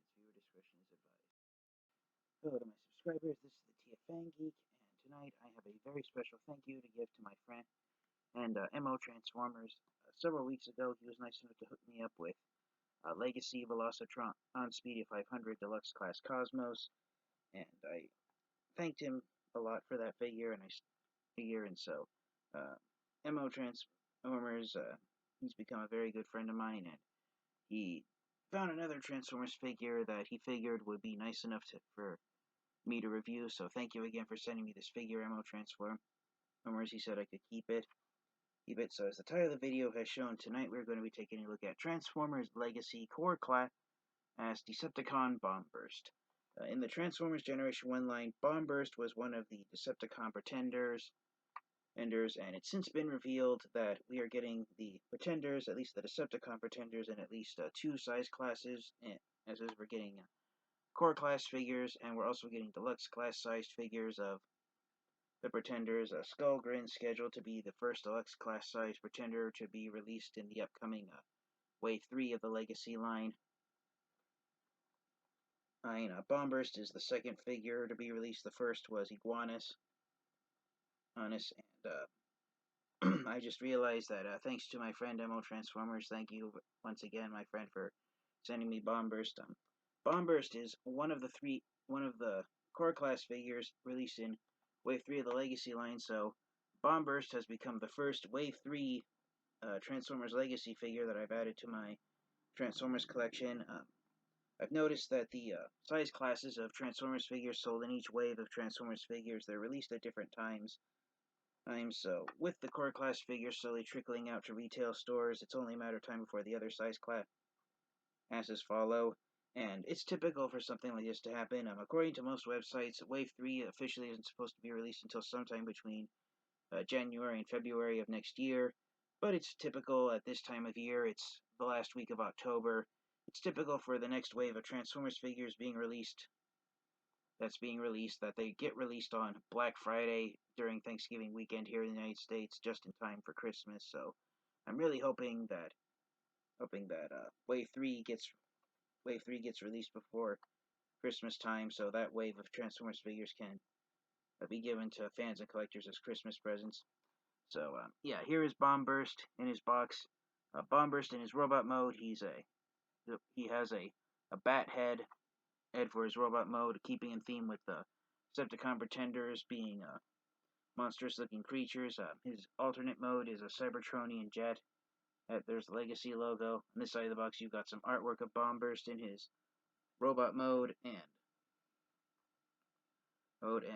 kids. Viewer discretion is advised. Hello to my subscribers, this is the TFN Geek, and tonight I have a very special thank you to give to my friend and M.OTransformers. Several weeks ago, he was nice enough to hook me up with Legacy Velocitron on Speedy 500 Deluxe Class Cosmos, and I thanked him a lot for that figure, and so M.OTransformers, he's become a very good friend of mine, and he found another Transformers figure that he figured would be nice enough for me to review, so thank you again for sending me this figure, M.OTransformers. He said I could keep it. So as the title of the video has shown, tonight we're going to be taking a look at Transformers Legacy Core Class as Decepticon Bomb-Burst. In the Transformers Generation 1 line, Bomb-Burst was one of the Decepticon Pretenders, and it's since been revealed that we are getting the Pretenders, at least the Decepticon Pretenders, in at least two size classes, as is we're getting Core Class figures, and we're also getting Deluxe Class sized figures of the Pretenders. Skullgrin scheduled to be the first Deluxe Class sized Pretender to be released in the upcoming Wave 3 of the Legacy line. Bomb-Burst is the second figure to be released. The first was Iguanus. And I just realized that thanks to my friend M.OTransformers, thank you once again, my friend, for sending me Bomb-Burst. Bomb-Burst is one of the Core Class figures released in Wave 3 of the Legacy line, so Bomb-Burst has become the first Wave 3 Transformers Legacy figure that I've added to my Transformers collection. I've noticed that the size classes of Transformers figures sold in each wave of Transformers figures, they're released at different times. So with the Core Class figures slowly trickling out to retail stores, it's only a matter of time before the other size classes follow. And it's typical for something like this to happen. According to most websites, Wave 3 officially isn't supposed to be released until sometime between January and February of next year. But it's typical at this time of year. It's the last week of October. It's typical for the next wave of Transformers figures that they get released on Black Friday during Thanksgiving weekend here in the United States, just in time for Christmas. So I'm really hoping that Wave 3 gets released before Christmas time, so that wave of Transformers figures can be given to fans and collectors as Christmas presents. So yeah, here is Bomb-Burst in his box. Bomb-Burst in his robot mode, he has a bat head for his robot mode, keeping in theme with the Decepticon Pretenders being monstrous-looking creatures. His alternate mode is a Cybertronian jet. There's the Legacy logo. On this side of the box, you've got some artwork of Bomb-Burst in his robot mode, and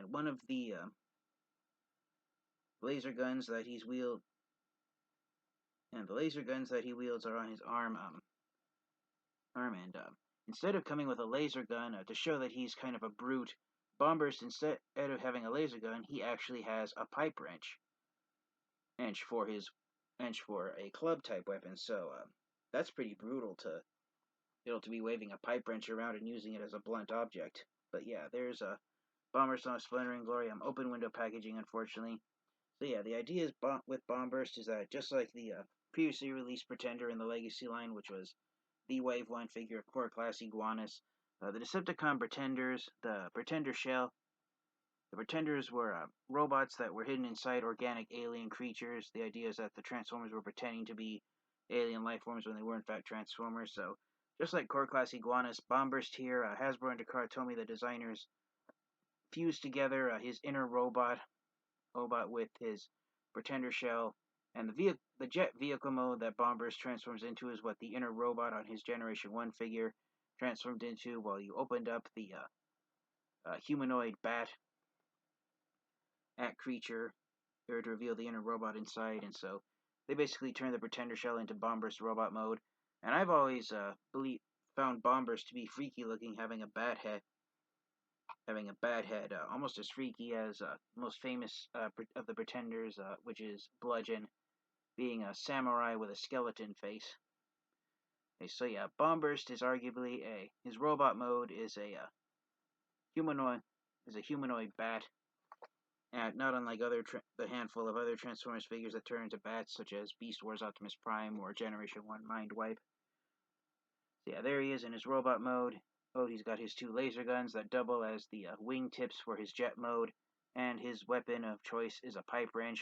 one of the laser guns that he wields are on his arm. Instead of coming with a laser gun to show that he's kind of a brute, Bomb-Burst, instead of having a laser gun, he actually has a pipe wrench for a club type weapon. So that's pretty brutal to be waving a pipe wrench around and using it as a blunt object. But yeah, there's a Bomb-Burst on Splendor Glory. Open window packaging, unfortunately. So yeah, the idea with Bomb-Burst is that just like the previously released Pretender in the Legacy line, which was the Wave 1 figure of Core Class Iguanus, the Decepticon Pretenders, the Pretender Shell, the Pretenders were robots that were hidden inside organic alien creatures. The idea is that the Transformers were pretending to be alien life forms when they were in fact Transformers. So just like Core Class Iguanus, Bomb-Burst here, Hasbro and Takara the designers, fused together his inner robot with his Pretender Shell, and the jet vehicle mode that Bomb-Burst transforms into is what the inner robot on his Generation 1 figure transformed into, while you opened up the humanoid bat creature here to reveal the inner robot inside. And so they basically turned the Pretender Shell into Bomb-Burst robot mode. And I've always found Bomb-Burst to be freaky looking, having a bat head, almost as freaky as the most famous of the Pretenders, which is Bludgeon, being a samurai with a skeleton face. Okay, so yeah, Bomb-Burst is arguably his robot mode is a humanoid bat, and not unlike the handful of other Transformers figures that turn into bats, such as Beast Wars Optimus Prime or Generation 1 Mind Wipe. So yeah, there he is in his robot mode. Oh, he's got his 2 laser guns that double as the wing tips for his jet mode, and his weapon of choice is a pipe wrench.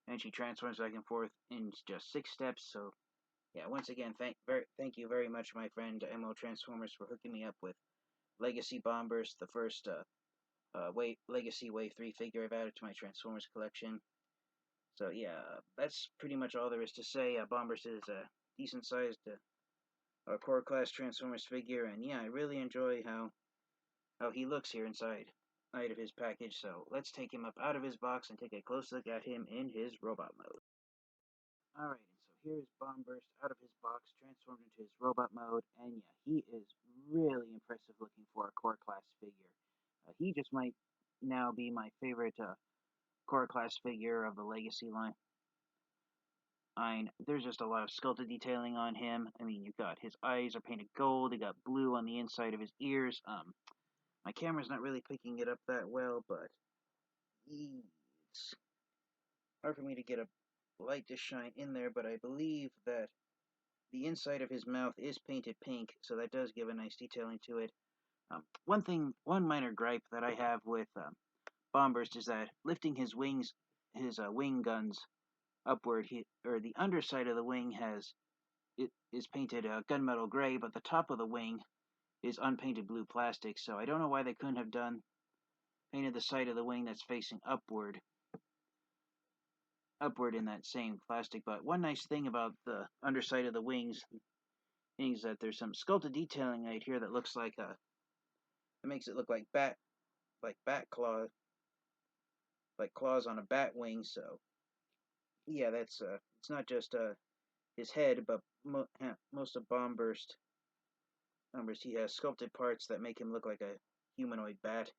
And she transforms back and forth in just 6 steps. So, yeah, once again, thank you very much, my friend M.OTransformers, for hooking me up with Legacy Bomb-Burst, the first Legacy Wave 3 figure I've added to my Transformers collection. So, yeah, that's pretty much all there is to say. Bomb-Burst is a decent-sized core class Transformers figure, and yeah, I really enjoy how he looks here inside of his package. So let's take him up out of his box and take a close look at him in his robot mode. Alright, and so here is Bomb-Burst out of his box, transformed into his robot mode, and yeah, he is really impressive looking for a core class figure. He just might now be my favorite core class figure of the Legacy line. There's just a lot of sculpted detailing on him. I mean, you've got his eyes are painted gold, you got blue on the inside of his ears. My camera's not really picking it up that well, but it's hard for me to get a light to shine in there, but I believe that the inside of his mouth is painted pink, so that does give a nice detailing to it. One minor gripe that I have with Bomb-Burst is that lifting his wings, his wing guns upward, the underside of the wing is painted gunmetal gray, but the top of the wing is unpainted blue plastic. So I don't know why they couldn't have painted the side of the wing that's facing upward in that same plastic. But one nice thing about the underside of the wings is that there's some sculpted detailing right here that looks like it makes it look like bat claws, like claws on a bat wing. So yeah, that's it's not just his head, but most of Bomb-Burst, he has sculpted parts that make him look like a humanoid bat,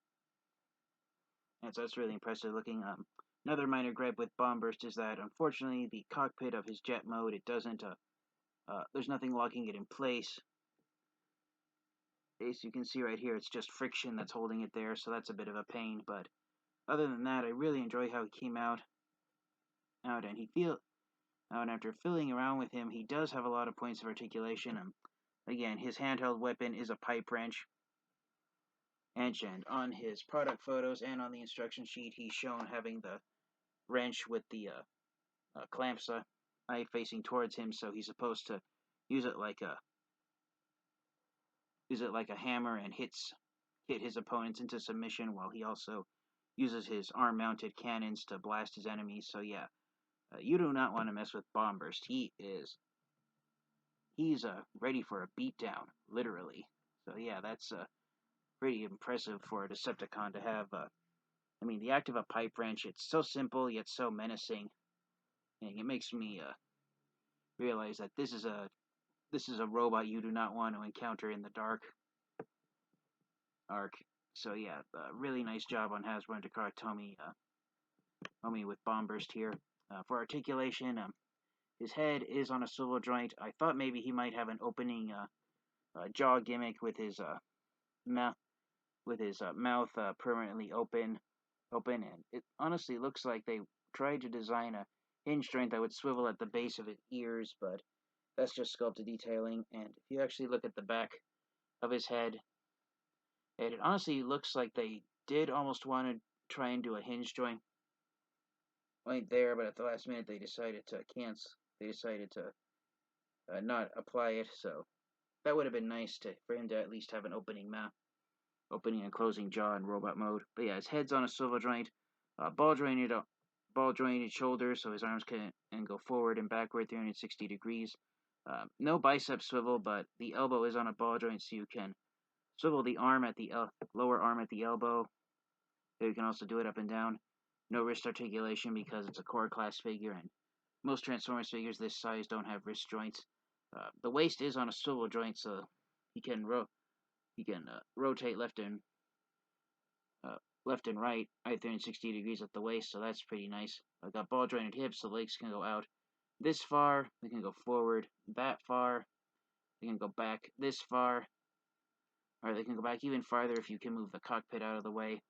and so that's really impressive looking. Another minor gripe with Bomb-Burst is that unfortunately the cockpit of his jet mode, it doesn't there's nothing locking it in place. As you can see right here, it's just friction that's holding it there, so that's a bit of a pain. But other than that, I really enjoy how he came out, and after filling around with him, he does have a lot of points of articulation. Again, his handheld weapon is a pipe wrench. And on his product photos and on the instruction sheet, he's shown having the wrench with the clamps eye facing towards him, so he's supposed to use it like a hammer and hit his opponents into submission, while he also uses his arm-mounted cannons to blast his enemies. So yeah, you do not want to mess with Bomb-Burst. He's ready for a beatdown, literally. So yeah, that's pretty impressive for a Decepticon to have. I mean, the act of a pipe wrench, it's so simple yet so menacing, and it makes me realize that this is a robot you do not want to encounter in the dark arc. So yeah, really nice job on Hasbro and Takara Tomy with Bomb-Burst here. For articulation, his head is on a swivel joint. I thought maybe he might have an opening jaw gimmick with his mouth permanently open, and it honestly looks like they tried to design a hinge joint that would swivel at the base of his ears, but that's just sculpted detailing. And if you actually look at the back of his head, it honestly looks like they did almost want to try and do a hinge joint right there, but at the last minute they decided to cancel. They decided to not apply it, so that would have been nice for him to at least have an opening opening and closing jaw in robot mode. But yeah, his head's on a swivel joint, ball jointed shoulders, so his arms can go forward and backward 360 degrees. No bicep swivel, but the elbow is on a ball joint, so you can swivel the arm at the lower arm at the elbow. You can also do it up and down. No wrist articulation because it's a core class figure, and most Transformers figures this size don't have wrist joints. The waist is on a swivel joint, so he can rotate left and right at 360 degrees at the waist, so that's pretty nice. I've got ball jointed hips, so the legs can go out this far, they can go forward that far, they can go back this far, or they can go back even farther if you can move the cockpit out of the way.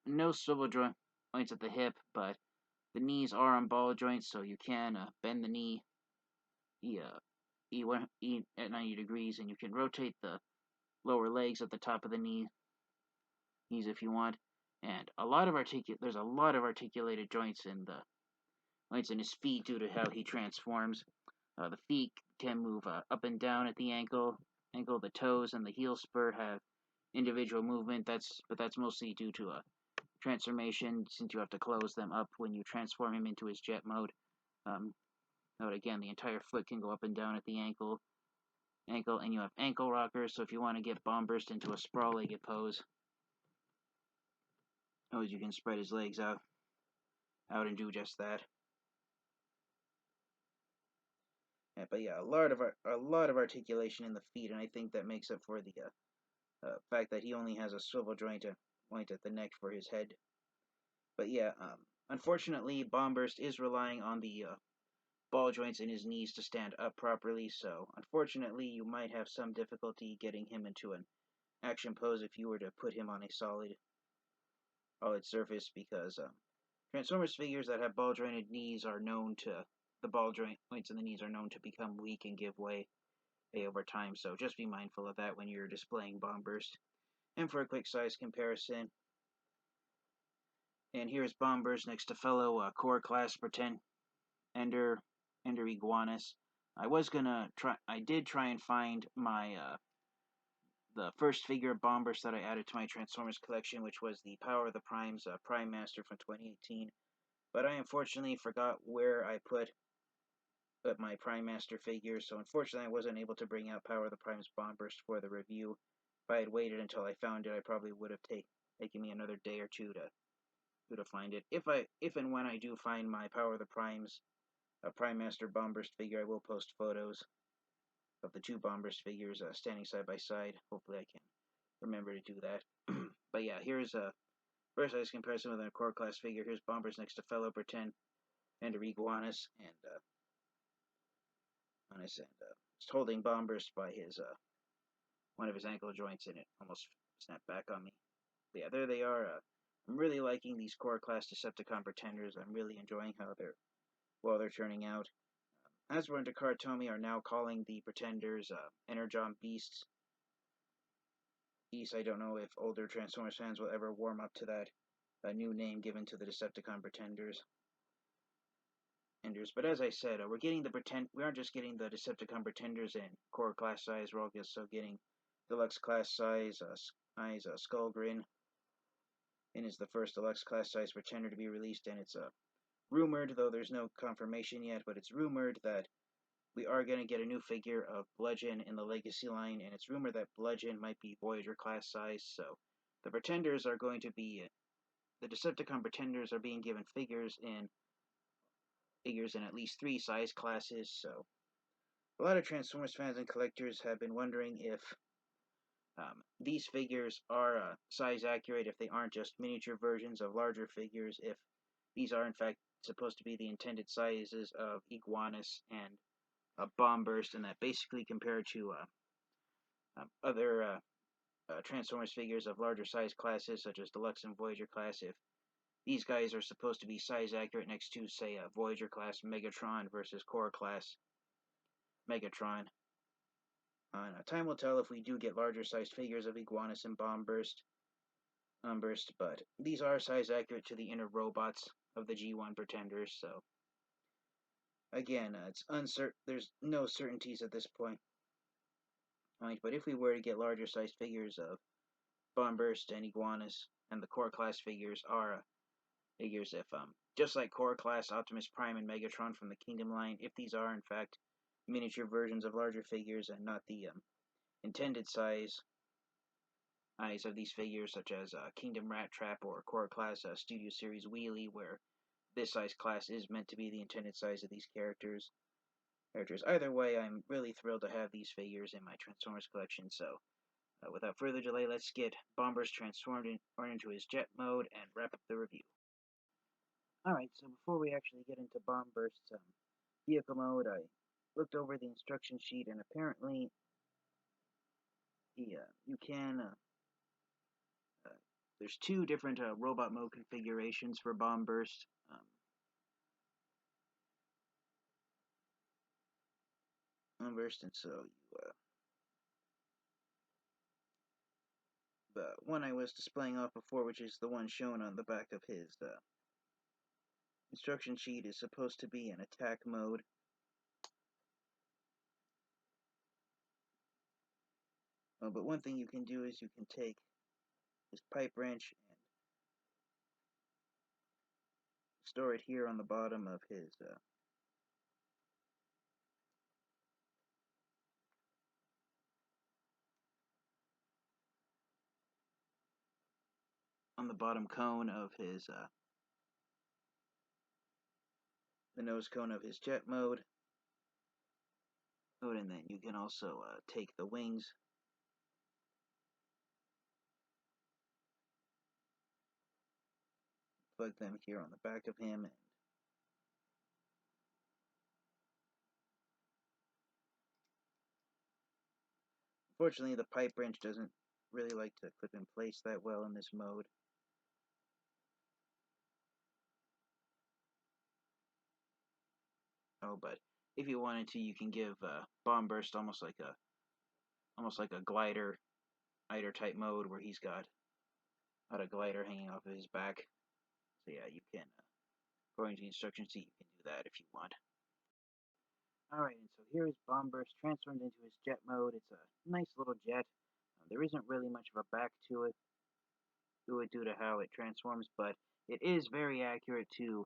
No swivel joints at the hip, but the knees are on ball joints, so you can bend the knee at 90 degrees, and you can rotate the lower legs at the top of the knees if you want. And there's a lot of articulated joints in his feet due to how he transforms. The feet can move up and down at the ankle. The toes and the heel spur have individual movement. But that's mostly due to a transformation, since you have to close them up when you transform him into his jet mode. Note again, the entire foot can go up and down at the ankle, and you have ankle rockers. So if you want to get Bomb-Burst into a sprawl-legged pose, you can spread his legs out and do just that. Yeah, but yeah, a lot of articulation in the feet, and I think that makes up for the fact that he only has a swivel joint at the neck for his head. But yeah, unfortunately, Bomb-Burst is relying on the ball joints in his knees to stand up properly, so unfortunately you might have some difficulty getting him into an action pose if you were to put him on a solid surface, because Transformers figures that have ball jointed knees are known to the ball joints in the knees are known to become weak and give way over time, so just be mindful of that when you're displaying Bomb-Burst. And for a quick size comparison, and here's Bomb-Burst next to fellow Core Class Pretender Iguanus. I did try and find my the first figure of Bomb-Burst that I added to my Transformers collection, which was the Power of the Primes Prime Master from 2018. But I unfortunately forgot where I put my Prime Master figure, so unfortunately I wasn't able to bring out Power of the Primes Bomb-Burst for the review. If I had waited until I found it, I probably would have taken me another day or two to find it. If and when I do find my Power of the Primes Prime Master Bomb-Burst figure, I will post photos of the two Bomb-Burst figures standing side by side. Hopefully I can remember to do that. But yeah, here's a first size comparison with a core class figure. Here's Bomb-Burst next to fellow Pretender Iguanus, and just holding Bomb-Burst by his one of his ankle joints, and it almost snapped back on me. But yeah, there they are. I'm really liking these core class Decepticon Pretenders. I'm really enjoying how they're turning out. Hasbro and Takara Tomy are now calling the Pretenders Energon Beasts. I don't know if older Transformers fans will ever warm up to that new name given to the Decepticon Pretenders. But as I said, we aren't just getting the Decepticon Pretenders in core class size. We're also getting deluxe class size Skullgrin. And is the first deluxe class size Pretender to be released, and it's rumored, though there's no confirmation yet, but it's rumored that we are going to get a new figure of Bludgeon in the Legacy line, and it's rumored that Bludgeon might be Voyager class size, so the Pretenders are going to be, the Decepticon Pretenders are being given figures in at least 3 size classes, so a lot of Transformers fans and collectors have been wondering if these figures are size accurate, if they aren't just miniature versions of larger figures, if these are in fact supposed to be the intended sizes of Iguanus and Bomb-Burst, and that basically compared to other Transformers figures of larger size classes, such as Deluxe and Voyager class, if these guys are supposed to be size accurate next to, say, Voyager class Megatron versus Core class Megatron. Time will tell if we do get larger sized figures of Iguanus and Bomb-Burst, but these are size accurate to the inner robots of the G1 Pretenders, so again, it's uncertain. There's no certainties at this point. Right, but if we were to get larger sized figures of Bomb-Burst and Iguanus, and the core class figures are figures if just like core class Optimus Prime and Megatron from the Kingdom line, if these are in fact miniature versions of larger figures and not the intended size of these figures, such as Kingdom Rat Trap or core class Studio Series Wheelie, where this size class is meant to be the intended size of these characters. Either way, I'm really thrilled to have these figures in my Transformers collection, so without further delay, let's get Bomb-Burst transformed into his jet mode and wrap up the review. Alright, so before we actually get into Bomb-Burst's vehicle mode, I looked over the instruction sheet, and apparently you can there's 2 different robot mode configurations for Bomb-Burst. Bomb-Burst, and so the one I was displaying off before, which is the one shown on the back of his instruction sheet, is supposed to be in attack mode. But one thing you can do is you can take this pipe wrench and store it here on the bottom of his on the bottom cone of his the nose cone of his jet mode. And then you can also take the wings, plug them here on the back of him, and unfortunately the pipe wrench doesn't really like to clip in place that well in this mode. But if you wanted to, you can give Bomb-Burst almost like a glider type mode, where he's got a glider hanging off of his back. So yeah, you can, according to the instruction sheet, you can do that if you want. Alright, and so here is Bomb-Burst transformed into his jet mode. It's a nice little jet. There isn't really much of a back to it due to how it transforms, but it is very accurate to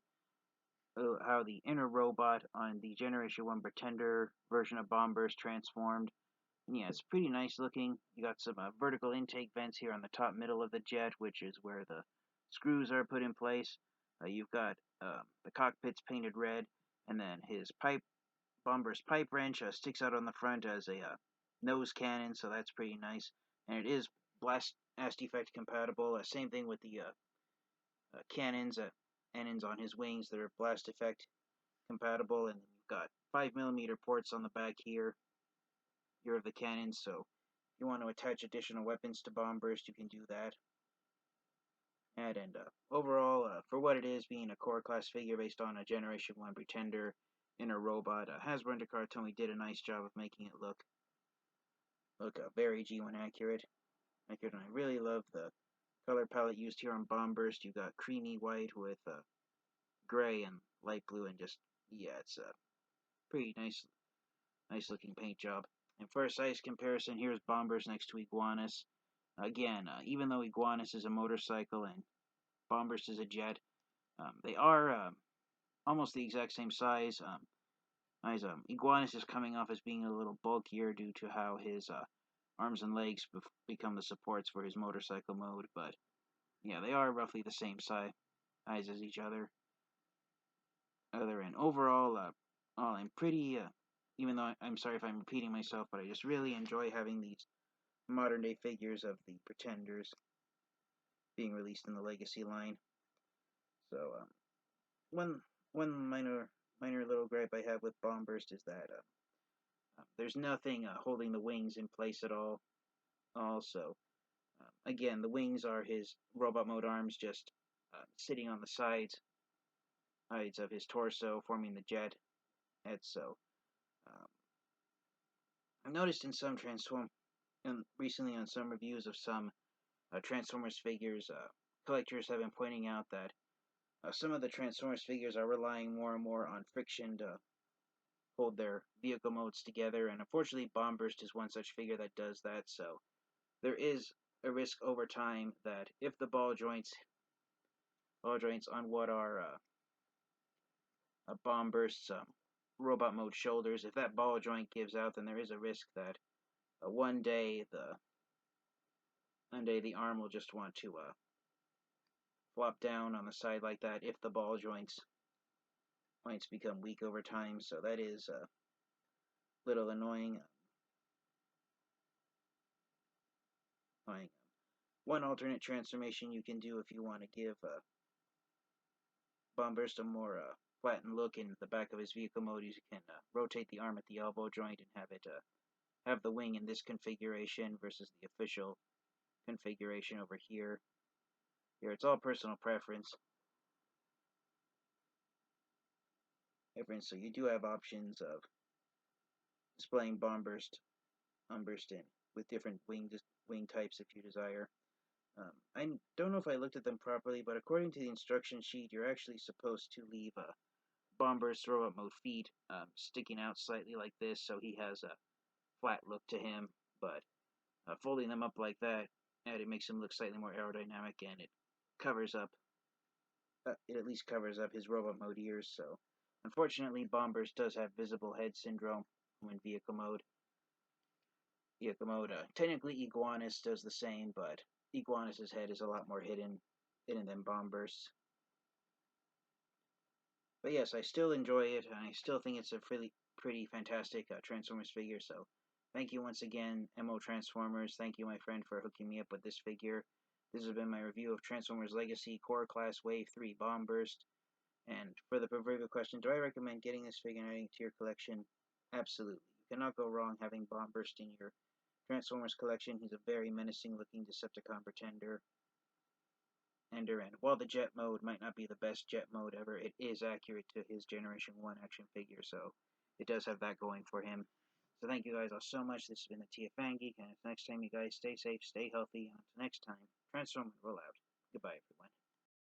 how the inner robot on the Generation 1 Pretender version of Bomb-Burst transformed. And yeah, it's pretty nice looking. You got some vertical intake vents here on the top middle of the jet, which is where the screws are put in place. You've got the cockpits painted red, and then his Bomb-Burst pipe wrench sticks out on the front as a nose cannon, so that's pretty nice. And it is blast effect compatible. Same thing with the cannons on his wings that are blast effect compatible. And you've got 5mm ports on the back here of the cannons, so if you want to attach additional weapons to Bomb-Burst, you can do that. And overall, for what it is, being a core class figure based on a Generation 1 Pretender inner robot, Hasbro and Cartoni did a nice job of making it look very G1 accurate. And I really love the color palette used here on Bomb-Burst. You got creamy white with gray and light blue, and just, yeah, it's a pretty nice looking paint job. And for a size comparison, here's Bomb-Burst next to Iguanus. Again, even though Iguanus is a motorcycle and Bomb-Burst is a jet, they are almost the exact same size. Iguanus is coming off as being a little bulkier due to how his arms and legs become the supports for his motorcycle mode, but yeah, they are roughly the same size as each other. And overall, I'm pretty, even though I'm sorry if I'm repeating myself, but I just really enjoy having these modern day figures of the Pretenders being released in the Legacy line. So, one minor little gripe I have with Bomb-Burst is that there's nothing holding the wings in place at all. Also, again, the wings are his robot mode arms, just sitting on the sides of his torso, forming the jet. And so, I've noticed in some recently on some reviews of some Transformers figures, collectors have been pointing out that some of the Transformers figures are relying more and more on friction to hold their vehicle modes together, and unfortunately Bomb-Burst is one such figure that does that. So there is a risk over time that if the ball joints on what are a Bomb-Burst's robot mode shoulders, if that ball joint gives out, then there is a risk that one day the arm will just want to flop down on the side like that if the ball joints become weak over time. So that is a little annoying. One alternate transformation you can do if you want to give Bomb-Burst a more flattened look in the back of his vehicle mode, you can rotate the arm at the elbow joint and have it have the wing in this configuration versus the official configuration over here. Here, it's all personal preference. So you do have options of displaying Bomb-Burst in with different wing types if you desire. I don't know if I looked at them properly, but according to the instruction sheet, you're actually supposed to leave a Bomb-Burst robot mode feet sticking out slightly like this, so he has a flat look to him, but folding them up like that, it makes him look slightly more aerodynamic, and it covers up, it at least covers up his robot mode ears, so unfortunately Bomb-Burst does have visible head syndrome when vehicle mode. Technically Iguanus does the same, but Iguanus' head is a lot more hidden than Bomb-Burst's. But yes, I still enjoy it, and I still think it's a pretty fantastic Transformers figure, so thank you once again, M.OTransformers. Thank you, my friend, for hooking me up with this figure. This has been my review of Transformers Legacy Core Class Wave 3 Bomb-Burst. And for the proverbial question, do I recommend getting this figure and adding to your collection? Absolutely. You cannot go wrong having Bomb-Burst in your Transformers collection. He's a very menacing-looking Decepticon Pretender. And while the jet mode might not be the best jet mode ever, it is accurate to his Generation 1 action figure, so it does have that going for him. So thank you guys all so much. This has been the TFN Geek, and until next time, you guys stay safe, stay healthy, and until next time, Transform and roll out. Goodbye, everyone.